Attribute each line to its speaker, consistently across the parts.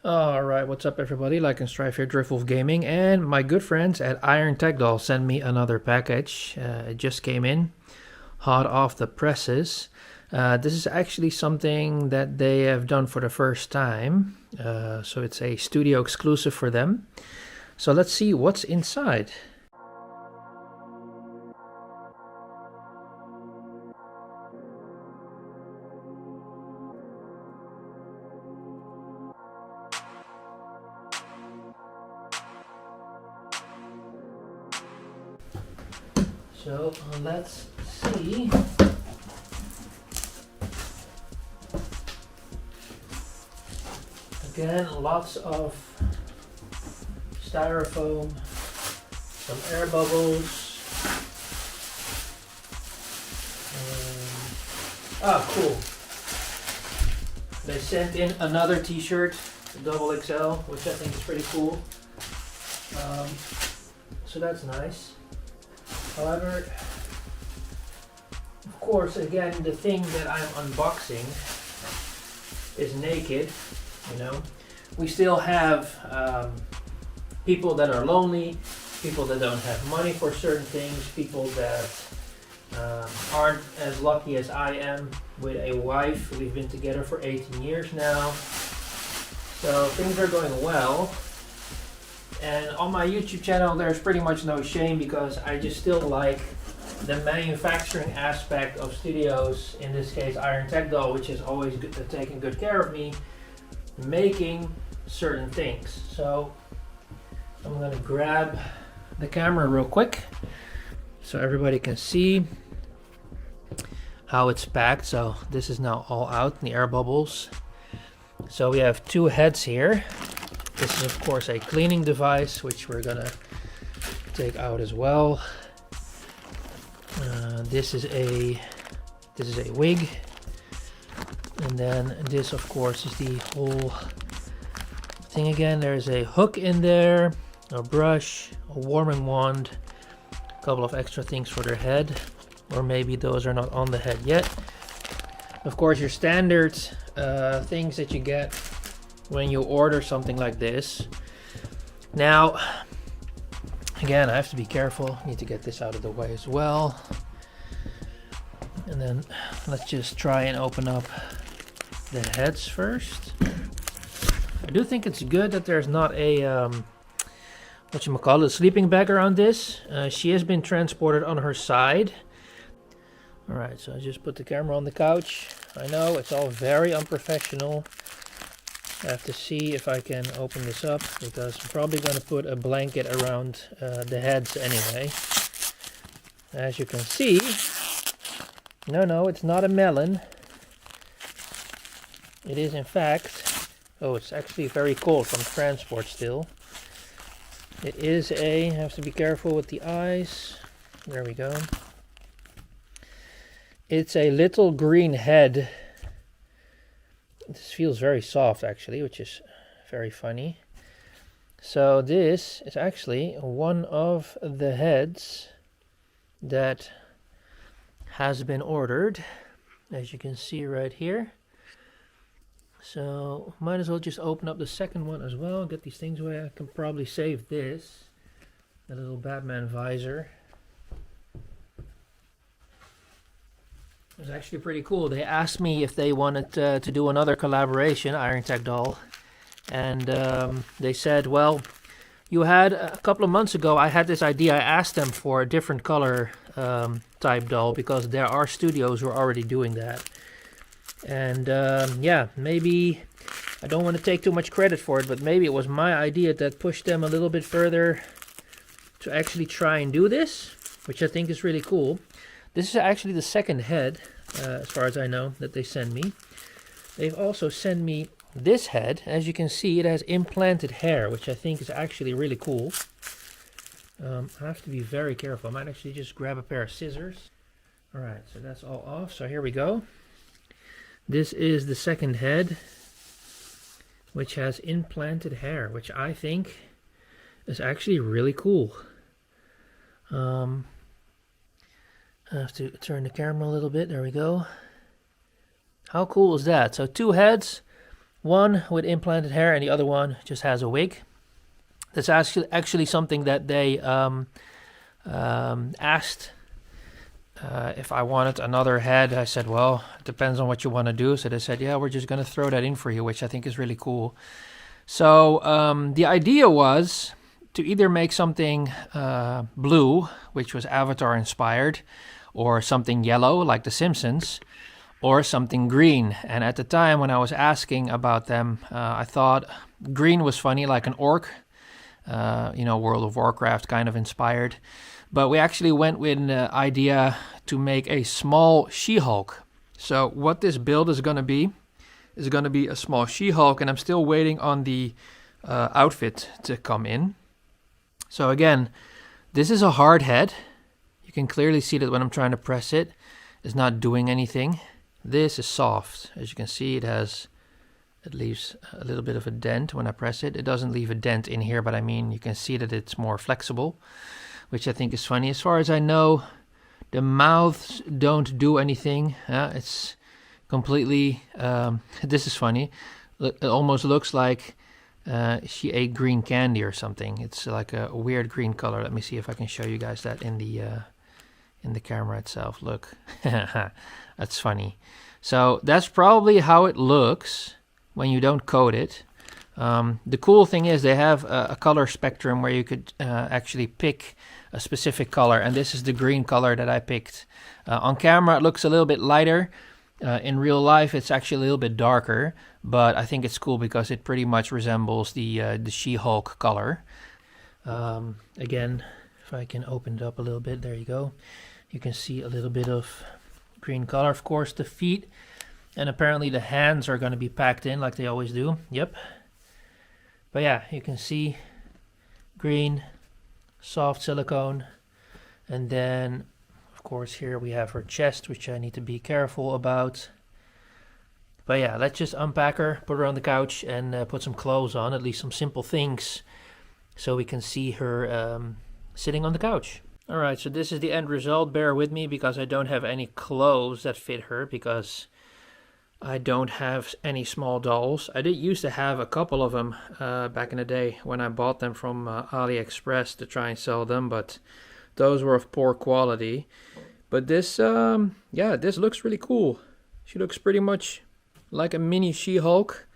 Speaker 1: Alright, what's up everybody? Like and Strive here, Driftwolf Gaming, and my good friends at Irontechdoll sent me another package. It just came in, hot off the presses. This is actually something that they have done for the first time, so it's a studio exclusive for them. So let's see what's inside. So let's see. Again, lots of styrofoam, some air bubbles. Cool. They sent in another t-shirt, double XL, which I think is pretty cool. So that's nice. However, of course, again, the thing that I'm unboxing is naked, you know. We still have people that are lonely, people that don't have money for certain things, people that aren't as lucky as I am with a wife. We've been together for 18 years now, so things are going well. And on my YouTube channel there's pretty much no shame, because I just still like the manufacturing aspect of studios, in this case Irontechdoll, which has always taken good care of me, making certain things. So I'm gonna grab the camera real quick so everybody can see how it's packed. So this is now all out in the air bubbles. So we have two heads here. This is of course a cleaning device, which we're gonna take out as well. This is a wig, and then this of course is the whole thing again. There's a hook in there, a brush, a warming wand, a couple of extra things for their head, or maybe those are not on the head yet. Of course, your standard things that you get when you order something like this. Now, again, I have to be careful. I need to get this out of the way as well. And then let's just try and open up the heads first. I do think it's good that there's not a whatchamacallit, sleeping bag around this. She has been transported on her side. Alright, so I just put the camera on the couch. I know it's all very unprofessional. I have to see if I can open this up, because I'm probably going to put a blanket around the heads anyway. As you can see, no, it's not a melon. It is in fact, oh, it's actually very cold from transport still. It is a, I have to be careful with the eyes. There we go. It's a little green head. This feels very soft actually, which is very funny. So this is actually one of the heads that has been ordered, as you can see right here. So might as well just open up the second one as well, get these things away. I can probably save this, the little Batman visor. It was actually pretty cool. They asked me if they wanted to do another collaboration, Irontechdoll, and they said, well, you had a couple of months ago, I had this idea. I asked them for a different color type doll, because there are studios who are already doing that. And yeah, maybe, I don't want to take too much credit for it, but maybe it was my idea that pushed them a little bit further to actually try and do this, which I think is really cool. This is actually the second head, as far as I know, that they send me. They've also sent me this head. As you can see, it has implanted hair, which I think is actually really cool. I have to be very careful. I might actually just grab a pair of scissors. Alright, so that's all off. So here we go. This is the second head, which has implanted hair, which I think is actually really cool. I have to turn the camera a little bit. There we go. How cool is that? So two heads, One with implanted hair and the other one just has a wig. That's actually something that they asked if I wanted another head. I said, well, it depends on what you want to do. So they said, yeah, we're just going to throw that in for you, which I think is really cool. So the idea was to either make something blue, which was Avatar inspired, or something yellow like The Simpsons, or something green. And at the time when I was asking about them, I thought green was funny, like an orc, World of Warcraft kind of inspired. But we actually went with an idea to make a small She-Hulk. So what this build is going to be a small She-Hulk, and I'm still waiting on the outfit to come in. So again, this is a hard head. You can clearly see that when I'm trying to press it, it's not doing anything. This is soft. As you can see, it leaves a little bit of a dent when I press it. It doesn't leave a dent in here, but I mean, you can see that it's more flexible, which I think is funny. As far as I know, the mouths don't do anything. It's completely, this is funny. It almost looks like she ate green candy or something. It's like a weird green color. Let me see if I can show you guys that in the camera itself. Look, that's funny. So that's probably how it looks when you don't coat it. The cool thing is they have a color spectrum where you could actually pick a specific color, and this is the green color that I picked. On camera it looks a little bit lighter. In real life it's actually a little bit darker, but I think it's cool because it pretty much resembles the She-Hulk color. Again, if I can open it up a little bit, there you go. You can see a little bit of green color. Of course, the feet and apparently the hands are going to be packed in like they always do. Yep. But yeah, you can see green, soft silicone. And then, of course, here we have her chest, which I need to be careful about. But yeah, let's just unpack her, put her on the couch, and put some clothes on, at least some simple things, so we can see her sitting on the couch. Alright, so this is the end result. Bear with me because I don't have any clothes that fit her, because I don't have any small dolls. I did used to have a couple of them back in the day when I bought them from AliExpress to try and sell them, but those were of poor quality. But this, this looks really cool. She looks pretty much like a mini She-Hulk.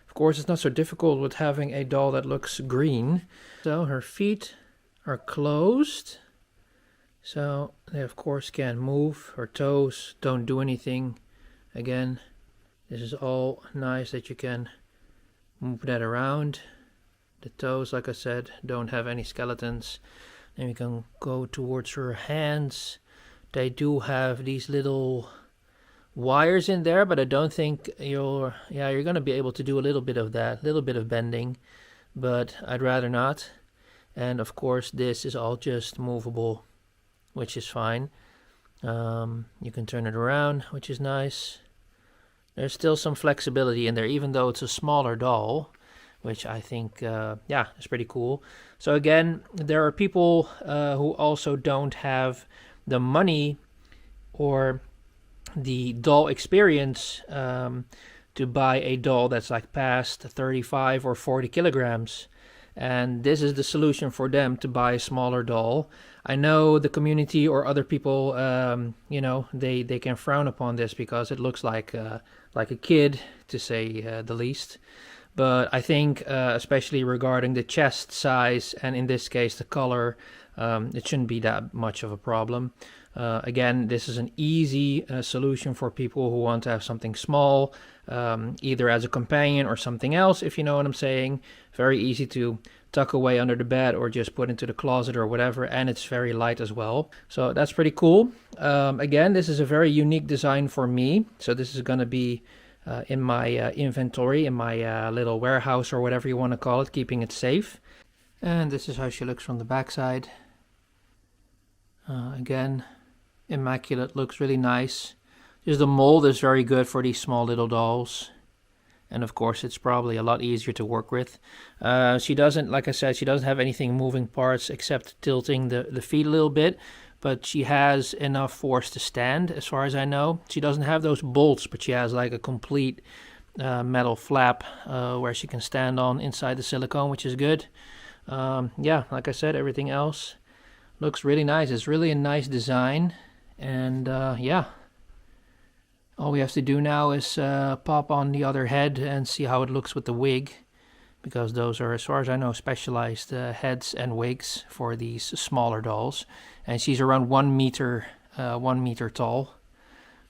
Speaker 1: Of course, it's not so difficult with having a doll that looks green. So her feet are closed, so they of course can't move. Her toes don't do anything. Again, this is all nice that you can move that around. The toes, like I said, don't have any skeletons. Then we can go towards her hands. They do have these little wires in there, but I don't think you're gonna be able to do a little bit of that, little bit of bending, but I'd rather not. And of course this is all just movable, which is fine. You can turn it around, which is nice. There's still some flexibility in there, even though it's a smaller doll, which I think, is pretty cool. So again, there are people who also don't have the money or the doll experience to buy a doll that's like past 35 or 40 kilograms. And this is the solution for them, to buy a smaller doll. I know the community or other people, they can frown upon this because it looks like a kid, to say the least. But I think, especially regarding the chest size and in this case the color, it shouldn't be that much of a problem. Again, this is an easy solution for people who want to have something small, either as a companion or something else, if you know what I'm saying. Very easy to tuck away under the bed or just put into the closet or whatever, and it's very light as well. So that's pretty cool. Again, this is a very unique design for me. So this is going to be in my inventory, in my little warehouse or whatever you want to call it, keeping it safe. And this is how she looks from the backside. Again, immaculate, looks really nice. Just the mold is very good for these small little dolls. And of course, it's probably a lot easier to work with. She doesn't, like I said, she doesn't have anything moving parts except tilting the feet a little bit. But she has enough force to stand, as far as I know. She doesn't have those bolts, but she has like a complete metal flap where she can stand on inside the silicone, which is good. Yeah, like I said, everything else looks really nice. It's really a nice design, and yeah, all we have to do now is pop on the other head and see how it looks with the wig, because those are, as far as I know, specialized heads and wigs for these smaller dolls. And she's around 1 meter, 1 meter tall.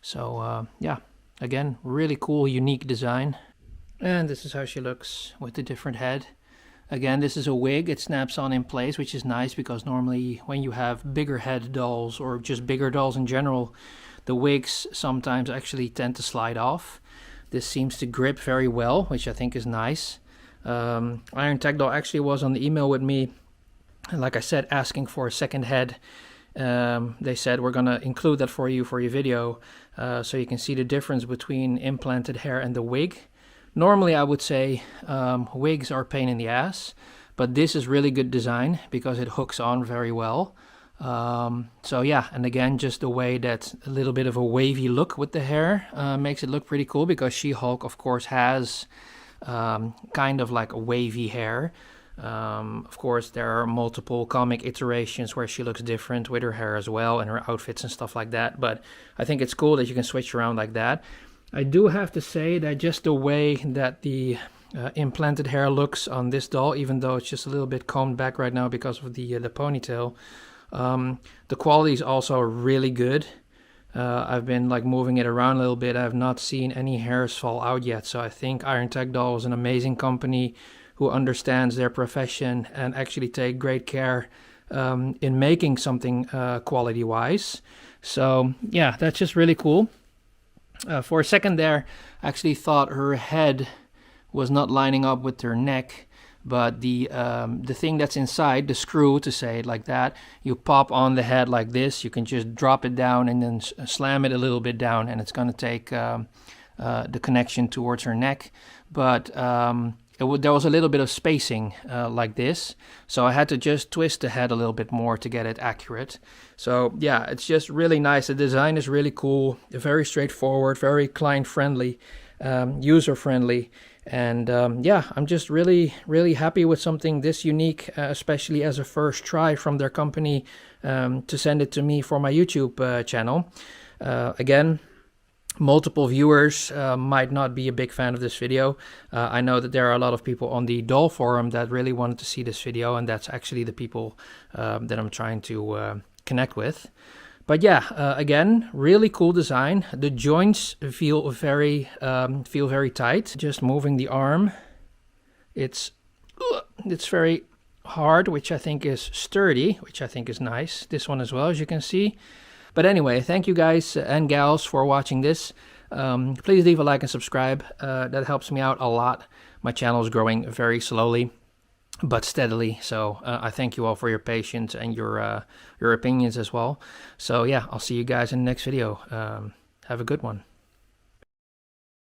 Speaker 1: So yeah, again, really cool, unique design. And this is how she looks with the different head. Again, this is a wig. It snaps on in place, which is nice, because normally when you have bigger head dolls or just bigger dolls in general, the wigs sometimes actually tend to slide off. This seems to grip very well, which I think is nice. Irontechdoll actually was on the email with me, like I said, asking for a second head. They said, we're gonna include that for you for your video, so you can see the difference between implanted hair and the wig. Normally I would say wigs are a pain in the ass, but this is really good design because it hooks on very well. So yeah, and again, just the way that a little bit of a wavy look with the hair makes it look pretty cool, because She-Hulk of course has kind of like a wavy hair. Of course there are multiple comic iterations where she looks different with her hair as well, and her outfits and stuff like that, but I think it's cool that you can switch around like that. I do have to say that just the way that the implanted hair looks on this doll, even though it's just a little bit combed back right now because of the ponytail, the quality is also really good. I've been like moving it around a little bit. I have not seen any hairs fall out yet, so I think Irontechdoll is an amazing company who understands their profession and actually take great care in making something quality wise. So yeah, that's just really cool. For a second there, I actually thought her head was not lining up with her neck, but the thing that's inside, the screw, to say it like that, you pop on the head like this. You can just drop it down and then slam it a little bit down, and it's going to take the connection towards her neck. But there was a little bit of spacing like this, so I had to just twist the head a little bit more to get it accurate. So yeah, it's just really nice. The design is really cool, very straightforward, very client-friendly, user-friendly, and yeah, I'm just really happy with something this unique, especially as a first try from their company, to send it to me for my YouTube channel. Again, multiple viewers might not be a big fan of this video. I know that there are a lot of people on the doll forum that really wanted to see this video, and that's actually the people that I'm trying to connect with. But yeah, again, really cool design. The joints feel very tight. Just moving the arm, it's very hard, which I think is sturdy, which I think is nice. This one as well, as you can see. But anyway, thank you guys and gals for watching this. Please leave a like and subscribe. That helps me out a lot. My channel is growing very slowly but steadily, so I thank you all for your patience and your opinions as well. So yeah, I'll see you guys in the next video. Have a good one.